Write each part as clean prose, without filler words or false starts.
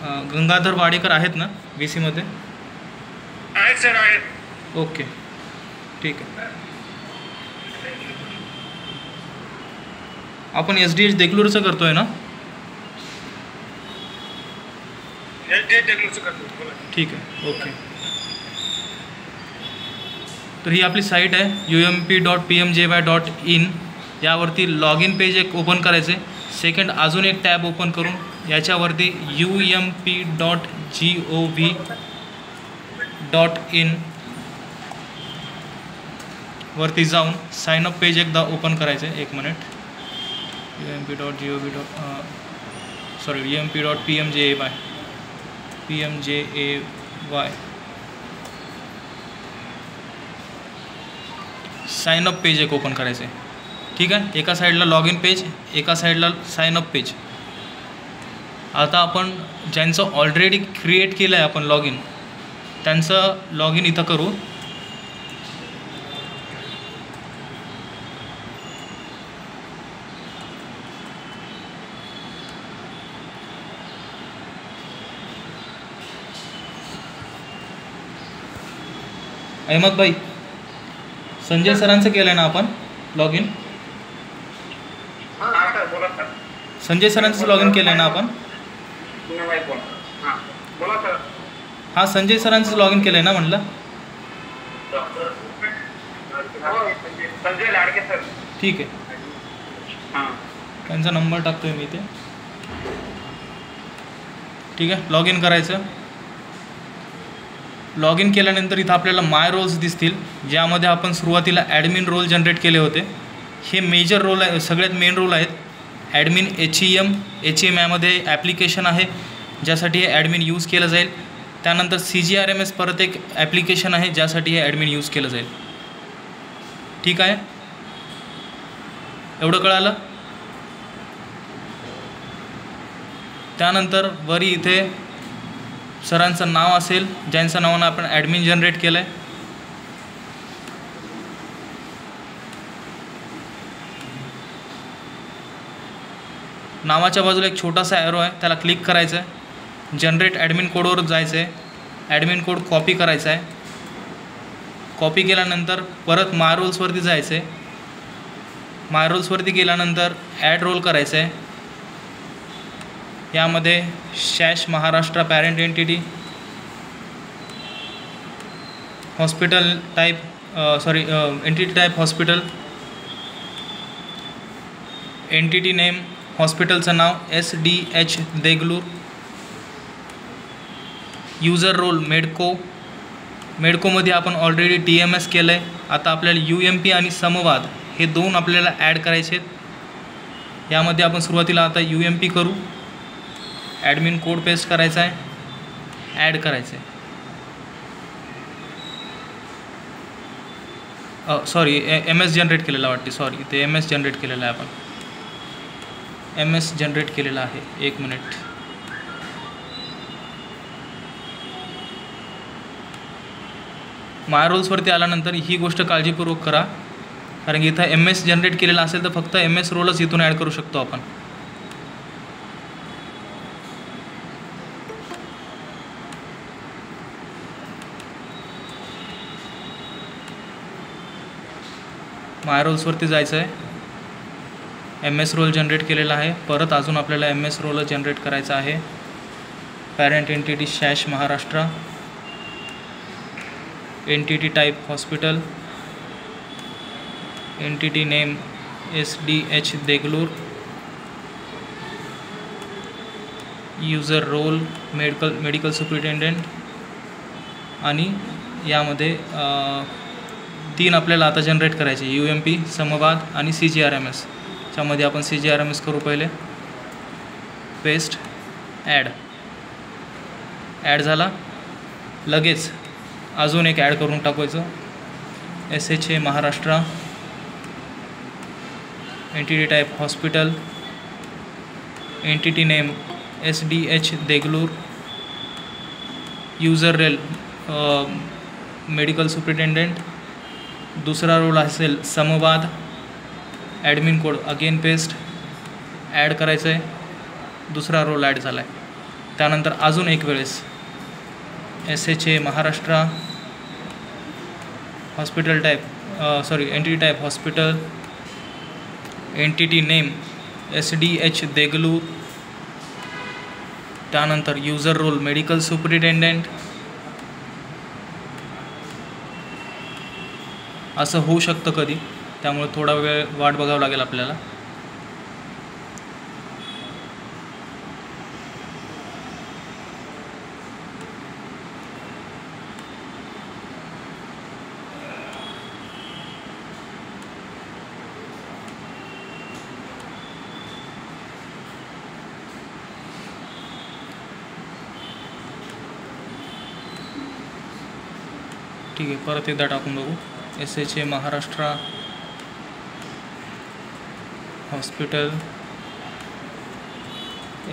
गंगाधर वाडेकर आहेत ना VCमध्ये? आहेत सर, आहेत. ओके, ठीक आहे. आपण SDH देगलूरचं करतोय ना? SDH देगलूरचं करतो. बोला. ठीक आहे, ओके. तर ही आपली साईट आहे ump.pmjy.in. यावरती लॉग इन पेज एक ओपन करायचे. सेकंड अजून एक टॅब ओपन करून याच्यावरती ump.gov.in वरती जाऊन साईनअप पेज एकदा ओपन करायचे. एक मिनिट. ump.pmjay साईनअप पेज एक ओपन करायचं आहे. ठीक आहे, एका साईडला लॉग इन पेज, एका साईडला साईनअप पेज. आता आपण ज्यांचं ऑलरेडी क्रिएट केलं आहे आपण लॉग इन, त्यांचं लॉग इन इथं करू. अहमद भाई, संजय सरांचं केलं आहे ना आपण लॉग इन? संजय सरांचं लॉग इन केलं आहे ना आपण? हां, संजय सरांचं लॉग इन केलं आहे ना म्हटलं? संजय लाडके सर. ठीक आहे, त्यांचा नंबर टाकतोय मी इथे. ठीक आहे, लॉग इन करायचं. लॉग इन केल्यानंतर इथं आपल्याला माय रोल्स दिसतील, ज्यामध्ये आपण सुरुवातीला ॲडमिन रोल जनरेट केले होते. हे मेजर रोल आहे, सगळ्यात मेन रोल आहेत. ॲडमिन HEM यामध्ये ॲप्लिकेशन आहे ज्यासाठी हे ॲडमिन यूज केलं जाईल. त्यानंतर CGRMS परत एक ॲप्लिकेशन आहे ज्यासाठी हे ॲडमिन यूज केलं जाईल. ठीक आहे, एवढं कळालं? त्यानंतर वरी इथे सरांचं नाव असेल, ज्यांचं नावानं आपण ॲडमिन जनरेट केलं आहे. नावाच्या बाजूला एक छोटासा ॲरो आहे, त्याला क्लिक करायचं आहे. जनरेट ॲडमिन कोडवर जायचं आहे. ॲडमिन कोड कॉपी करायचा आहे. कॉपी केल्यानंतर परत माय रोल्सवरती जायचं आहे. माय रोल्सवरती गेल्यानंतर ॲड रोल करायचं आहे. यामध्ये SHA Maharashtra parent entity, hospital type entity type hospital, entity name, हॉस्पिटलचं नाव SDH देगलूर, यूजर रोल मेडकोमध्ये आपण ऑलरेडी TMS केलं आहे. आता आपल्याला UMP आणि समवाद हे दोन आपल्याला ॲड करायचे आहेत. यामध्ये आपण सुरुवातीला आता UMP करू. ॲडमिन कोड पेस्ट करायचा आहे, ॲड करायचं आहे. सॉरी, MS जनरेट केलेला वाटते. सॉरी, ते MS जनरेट केलेलं आहे आपण. MS जनरेट केलेला आहे. एक मिनिट. माय रोल्सवरती आल्यानंतर ही गोष्ट काळजीपूर्वक करा, कारण की इथं MS जनरेट केलेला असेल तर फक्त MS रोलच इथून ॲड करू शकतो आपण. माय रोल्सवरती जायचं आहे. MS रोल जनरेट केलेला आहे. परत अजून आपल्याला MS रोल जनरेट करायचा आहे. Parent entity SHA Maharashtra, entity type hospital, entity name SDH Deglur, user role medical superintendent. आणि यामध्ये 3 आपल्याला आता जनरेट करायचे, UMP, समवाद आणि CGRMS. त्यामध्ये आपण CGRMS करू पहिले. पेस्ट, ॲड झाला. लगेच अजून एक ॲड करून टाकायचं, SHA Maharashtra, entity type hospital, entity name SDH Deglur, user role medical superintendent. दुसरा रोल असेल समवाद. Admin code again paste, add करायचं आहे. दुसरा रोल ॲड झाला आहे. त्यानंतर अजून एक वेळेस SHA Maharashtra, hospital type entity type hospital, entity name SDH Deglur, त्यानंतर युजर रोल मेडिकल सुपरिटेंडेंट. असं होऊ शकतं कधी, त्यामुळे थोडा वेळ वाट बघावं लागेल आपल्याला. ठीक आहे, परत एकदा टाकून बघू. SHA Maharashtra, hospital,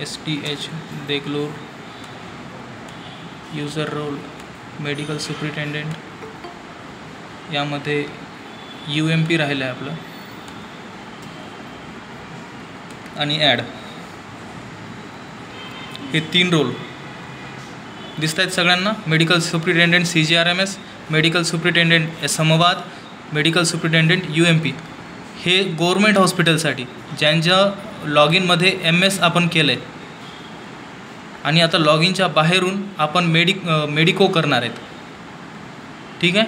SDH Deglur, user role medical superintendent. यामध्ये UMP राहिलं आहे आपलं आणि ॲड. हे 3 रोल दिसत आहेत सगळ्यांना. Medical superintendent CGRMS, medical superintendent समवाद, मेडिकल सुपरिटेंडेंट UMP. हे गव्हर्मेंट हॉस्पिटलसाठी ज्यांच्या लॉगिनमध्ये MS आपण केलं आहे आणि आता लॉगिनच्या बाहेरून आपण मेडिको करणार आहेत. ठीक आहे,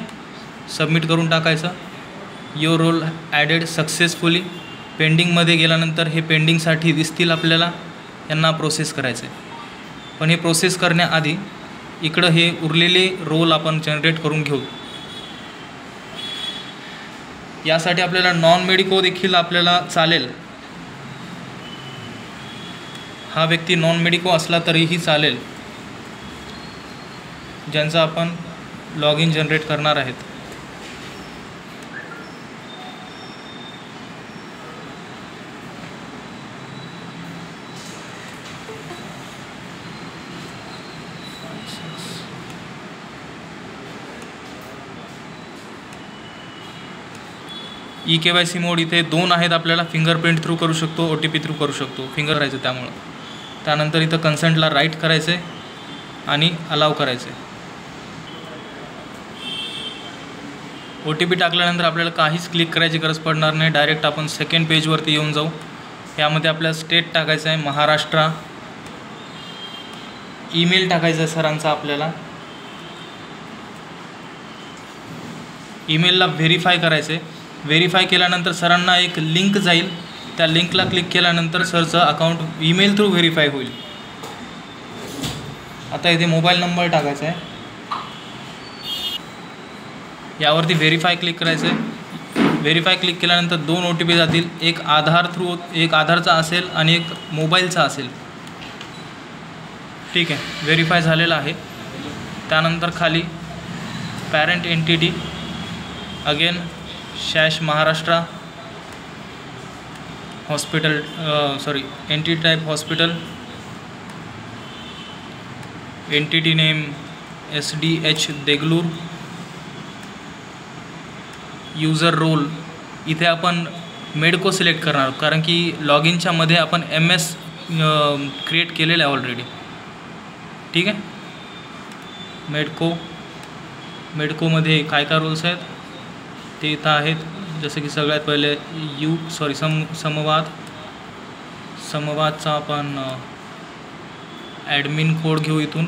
सबमिट करून टाकायचं. Your role added successfully. पेंडिंगमध्ये गेल्यानंतर हे पेंडिंगसाठी दिसतील आपल्याला, यांना प्रोसेस करायचं आहे. पण हे प्रोसेस करण्याआधी इकडं हे उरलेले रोल आपण जनरेट करून घेऊ. यासाठी आपल्याला नॉन मेडिको देखील आपल्याला चालेल. हा व्यक्ती नॉन मेडिको असला तरीही चालेल, ज्यांचं आपण लॉग इन जनरेट करणार आहेत. EKYC मोड इथे 2 आहेत आपल्याला. फिंगरप्रिंट थ्रू करू शकतो, OTP थ्रू करू शकतो. फिंगर करायचं त्यामुळं. त्यानंतर इथं कन्सेंटला राईट करायचं आहे आणि अलाव करायचं आहे. OTP टाकल्यानंतर आपल्याला काहीच क्लिक करायची गरज पडणार नाही. डायरेक्ट आपण सेकंड पेजवरती येऊन जाऊ. यामध्ये आपल्याला स्टेट टाकायचं आहे महाराष्ट्र. ईमेल टाकायचा आहे सरांचा आपल्याला. ईमेलला व्हेरीफाय करायचं आहे. व्हेरीफाय केल्यानंतर सरांना एक लिंक जाईल. त्या लिंकला क्लिक केल्यानंतर सरचं अकाउंट ईमेल थ्रू व्हेरीफाय होईल. आता इथे मोबाईल नंबर टाकायचा आहे. यावरती व्हेरीफाय क्लिक करायचं आहे. व्हेरीफाय क्लिक केल्यानंतर 2 OTP जातील. एक आधारचा असेल आणि एक मोबाईलचा असेल. ठीक आहे, व्हेरीफाय झालेला आहे. त्यानंतर खाली parent entity again Maharashtra, hospital entity type hospital, entity name SDH Deglur, user role इथे आपण मेडको सिलेक्ट करणार आहोत, कारण की लॉगिनच्या मध्ये आपण MS क्रिएट केलेलं आहे ऑलरेडी. ठीक आहे, मेडकोमध्ये काय काय रोल्स आहेत ते इथं आहेत. जसं की सगळ्यात पहिले समवादचा आपण ॲडमिन कोड घेऊ इथून.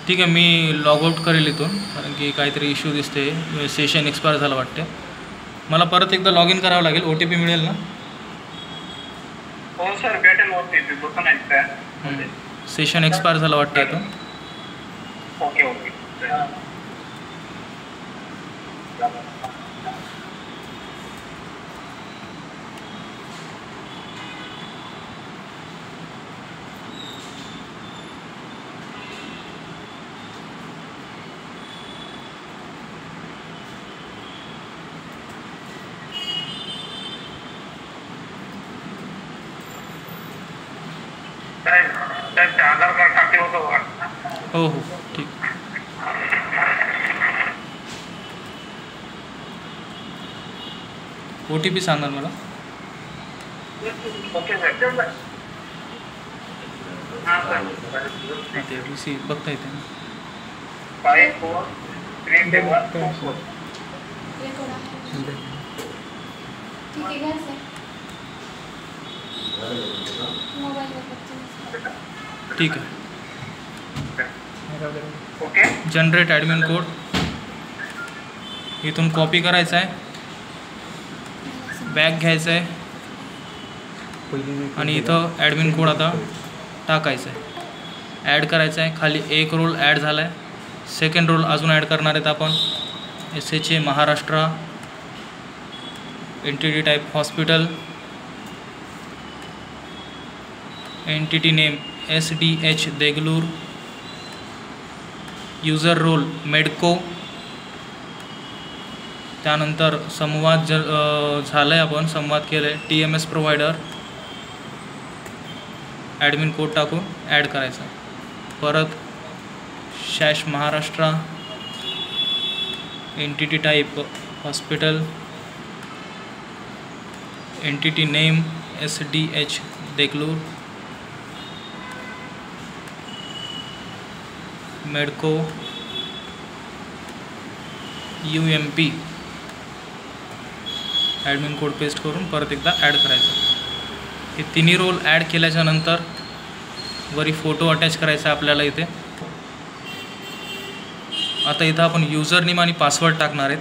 ठीक आहे, मी लॉगआउट करेल इथून, कारण की काहीतरी इश्यू दिसते. सेशन एक्सपायर झालं वाटते. मला परत एकदा लॉग इन करावं लागेल. OTP मिळेल ना? हो सर, भेटेल OTP. बघा नाही काय सेशन एक्सपायर झालं वाटतं इथून. Okay okay. त्यांचे आधार कार्ड टाकले होतं बघा. हो हो ठीक. OTP सांगा मला. Okay sir. हां सर. ते रिसीव बघता येते ना. 543124. ठीक आहे घ्या सर. ठीक आहे. ओके. जनरेट ॲडमिन कोड इथून कॉपी करायचा आहे, बॅक घ्यायचं आहे आणि इथं ॲडमिन कोड आता टाकायचा आहे, ॲड करायचा आहे. खाली एक रोल ॲड झाला आहे, सेकंड रोल अजून ॲड करणार आहेत आपण. SHA Maharashtra, entity type hospital, entity name SDH Deglur, user role medco. त्यानंतर संवाद झाला आहे, आपण संवाद केला आहे. TMS प्रोव्हायडर, ॲडमिन कोड टाकून ॲड करायचा. परत SHA Maharashtra, entity type hospital, entity name SDH Deglur, medco, UMP. Admin code paste करून परत एकदा ॲड करायचं. हे तिन्ही रोल ॲड केल्याच्या नंतर वरी फोटो अटॅच करायचा आपल्याला इथे. आता इथं आपण युजर नेम आणि पासवर्ड टाकणार आहेत.